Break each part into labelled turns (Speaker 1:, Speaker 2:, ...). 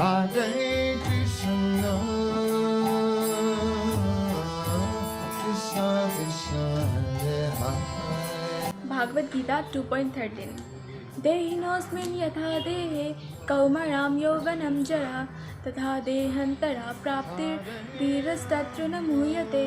Speaker 1: Hare Krishna, Krishna Krishna, Hare Hare.
Speaker 2: Bhagavat Gita 2.13 देहिनोऽस्मिन् यथा देहे कौमारां यौवनं जरा तथा देहान्तरा प्राप्तिर्धीरस्तत्र न मुह्यते।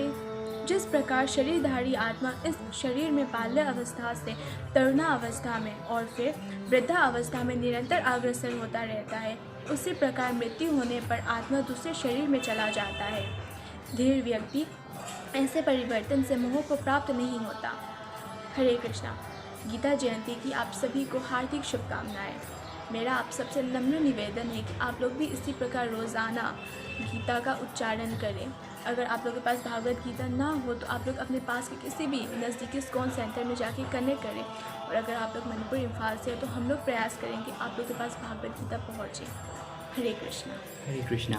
Speaker 2: जिस प्रकार शरीरधारी आत्मा इस शरीर में बाल्य अवस्था से तरुणा अवस्था में और फिर वृद्धा अवस्था में निरंतर अग्रसर होता रहता है, उसी प्रकार मृत्यु होने पर आत्मा दूसरे शरीर में चला जाता है। धीर व्यक्ति ऐसे परिवर्तन से मोह को प्राप्त नहीं होता। हरे कृष्णा। गीता जयंती की आप सभी को हार्दिक शुभकामनाएं। मेरा आप सबसे नम्र निवेदन है कि आप लोग भी इसी प्रकार रोज़ाना गीता का उच्चारण करें। अगर आप लोग के पास भागवत गीता ना हो तो आप लोग अपने पास के किसी भी नज़दीकी स्कॉन सेंटर में जाके कनेक्ट करें। और अगर आप लोग मणिपुर इम्फाल से हो तो हम लोग प्रयास करेंगे आप लोग के पास भागवत गीता पहुँचे। हरे कृष्णा।
Speaker 3: हरे कृष्णा।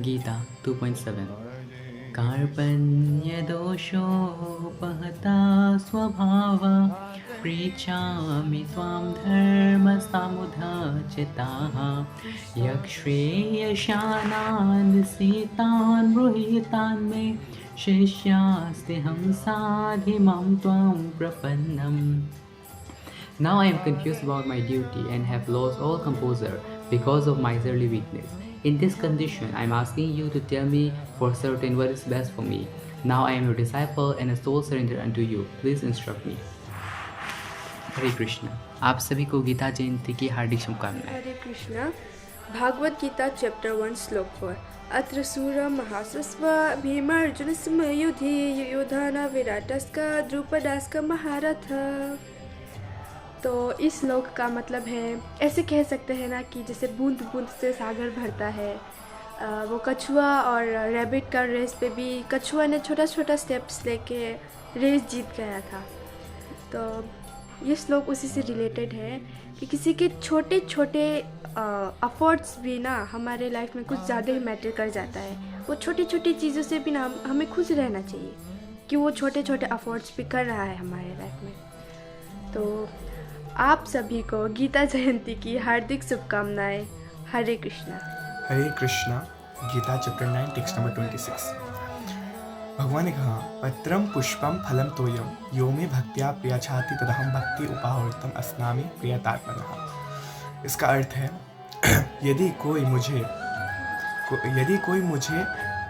Speaker 3: गीता 2.7 कार्पण्यदोषोपहता स्वभावा पृच्छामि त्वां धर्मसमुदचिताः यक्ष्रेयशानान् सीतान् गृहीतान् मे शिष्यास्तेऽहं साधिमां त्वां प्रपन्नम्. Now I am confused about my duty and have lost all composure because of miserly weakness. In this condition, I am asking you to tell me for certain what is best for me. Now I am your disciple and a soul surrendered unto you. Please instruct me. हरे कृष्ण। आप सभी को गीता जयंती की हार्दिक शुभकामनाएं।
Speaker 4: Hare Krishna. Bhagavat Gita chapter 1 श्लोक 4 अत्र सूर महासस्व भीमार्जुनसमयुधि युयोधन विराटस्क द्रुपदास्क महारथ। तो इस श्लोक का मतलब है, ऐसे कह सकते हैं ना कि जैसे बूंद बूंद से सागर भरता है। वो कछुआ और रैबिट का रेस पे भी कछुआ ने छोटा छोटा स्टेप्स लेके रेस जीत गया था। तो ये श्लोक उसी से रिलेटेड है कि किसी के छोटे छोटे अफर्ट्स भी ना हमारे लाइफ में कुछ ज़्यादा ही मैटर कर जाता है। वो छोटी छोटी चीज़ों से भी ना हमें खुश रहना चाहिए कि वो छोटे छोटे अफर्ट्स भी कर रहा है हमारे लाइफ में। तो आप सभी को गीता जयंती की हार्दिक शुभकामनाएं। Hare Krishna.
Speaker 5: Hare Krishna. Gita chapter 9 text number 26। भगवान ने कहा पत्रम पुष्पम फलम तोयम यो मे भक्त्या प्रियछाति तदहम भक्ति उपाहृतम अस्नामि प्रियतात्मनः। इसका अर्थ है यदि कोई मुझे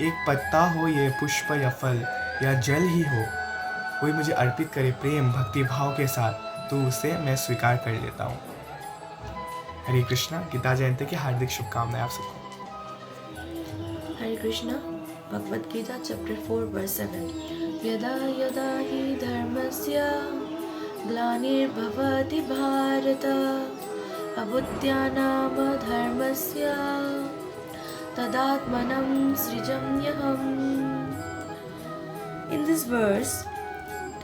Speaker 5: एक पत्ता हो, ये पुष्प या फल या जल ही हो, कोई मुझे अर्पित करे प्रेम भक्ति भाव के साथ, तो उसे मैं स्वीकार कर लेता हूँ। हरे कृष्णा। गीता जयंती की हार्दिक शुभकामनाएं आप सबको।
Speaker 6: हरे कृष्णा। भगवद गीता चैप्टर 4 वर्स 7 यदा यदा हि धर्मस्य ग्लानिर्भवति भारत अभूत्यानाम धर्मस्य तदात्मनं सृजाम्यहम्. In this verse,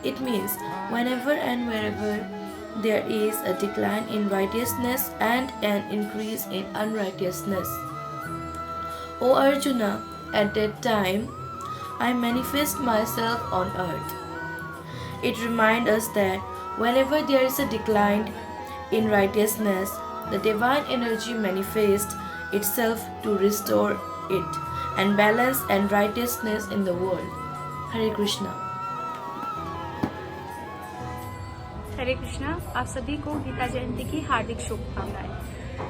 Speaker 6: it means whenever and wherever there is a decline in righteousness and an increase in unrighteousness. O Arjuna, at that time, I manifest myself on earth. It reminds us that whenever there is a decline in righteousness, the divine energy manifests itself to restore it and balance and righteousness in the world. Hare Krishna.
Speaker 2: हरे कृष्णा। आप सभी को गीता जयंती की हार्दिक शुभकामनाएं।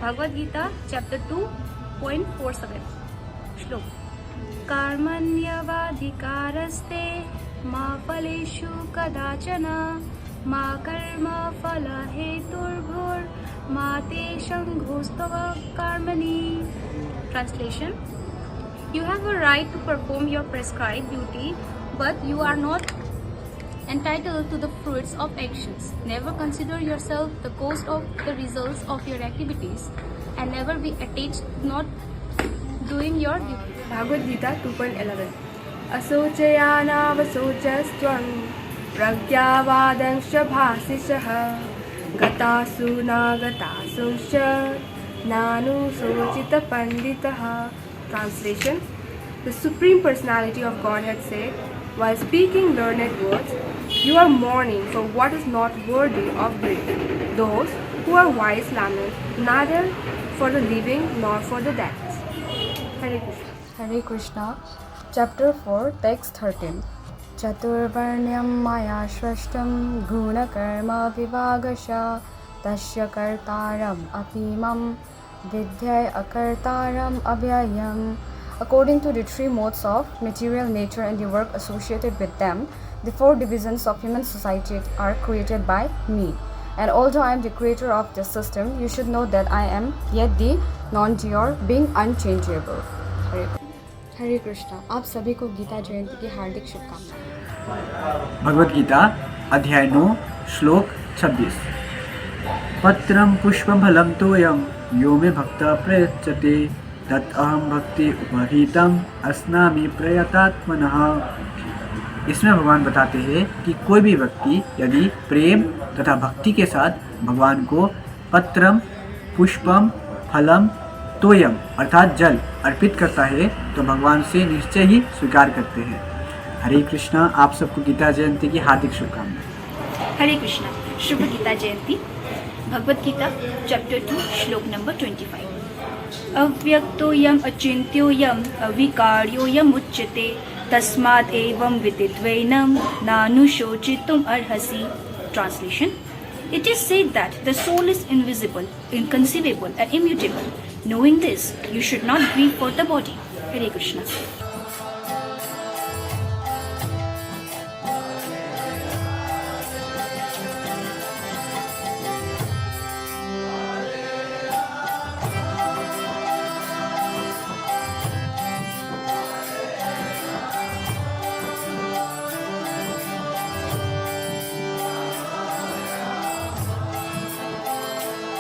Speaker 2: Bhagavad Gita chapter 2.47 श्लोक कर्मण्यवाधिकारस्ते मा फलेषु कदाचन मा कर्म फल हेतुर्भुर्मा ते संघोस्तव कर्मणि. Translation: You have a right to perform your prescribed duty, but you are not entitled to the fruits of actions. Never consider yourself the cause of the results of your activities, and never be attached to not doing your duty.
Speaker 4: Bhagavat Gita 2.11 असोचयानावसोचस्त्वं प्रज्ञावादंश्च भासिषः गतासु नागतासु च नानुशोचितपण्डितः. Translation: The Supreme Personality of Godhead said, while speaking learned words, you are mourning for what is not worthy of grief. Those who are wise lament, neither for the living nor for the dead. Hare Krishna.
Speaker 2: Hare Krishna. Chapter 4, Text 13. Chaturvarnyam maya shrashtam gunakarma vivagasha tasya kartaram apimam vidyai akartaram abhyayam. According to the three modes of material nature and the work associated with them, the four divisions of human society are created by me. And although I am the creator of this system, you should know that I am yet the non-dual, being unchangeable. हरे कृष्णा। आप सभी को गीता जयंती की हार्दिक शुभकामनाएं।
Speaker 7: भगवद गीता अध्याय 9 श्लोक 26। पत्रम पुष्पम फलम तोयम यो मे भक्ता प्रयच्छते तत् अहम भक्ति उपहितम अस्नामि प्रयतात्मनः। इसमें भगवान बताते हैं कि कोई भी व्यक्ति यदि प्रेम तथा भक्ति के साथ भगवान को पत्रम पुष्पम फलम तोयम अर्थात जल अर्पित करता है तो भगवान से निश्चय ही स्वीकार करते हैं। हरे कृष्णा। आप सबको गीता जयंती की हार्दिक शुभकामनाएं।
Speaker 8: हरे कृष्णा। शुभ गीता जयंती। भगवद गीता चैप्टर 2 श्लोक नंबर 25। अव्यक्तोयम अचिन्त्योयम अविकार्योयम उच्यते तस्मात् एवं विदित्वैनं नानुशोचितुम अर्हसि। Translation: It is said that the soul is invisible, inconceivable and immutable. Knowing this, you should not grieve for the body. Hare Krishna.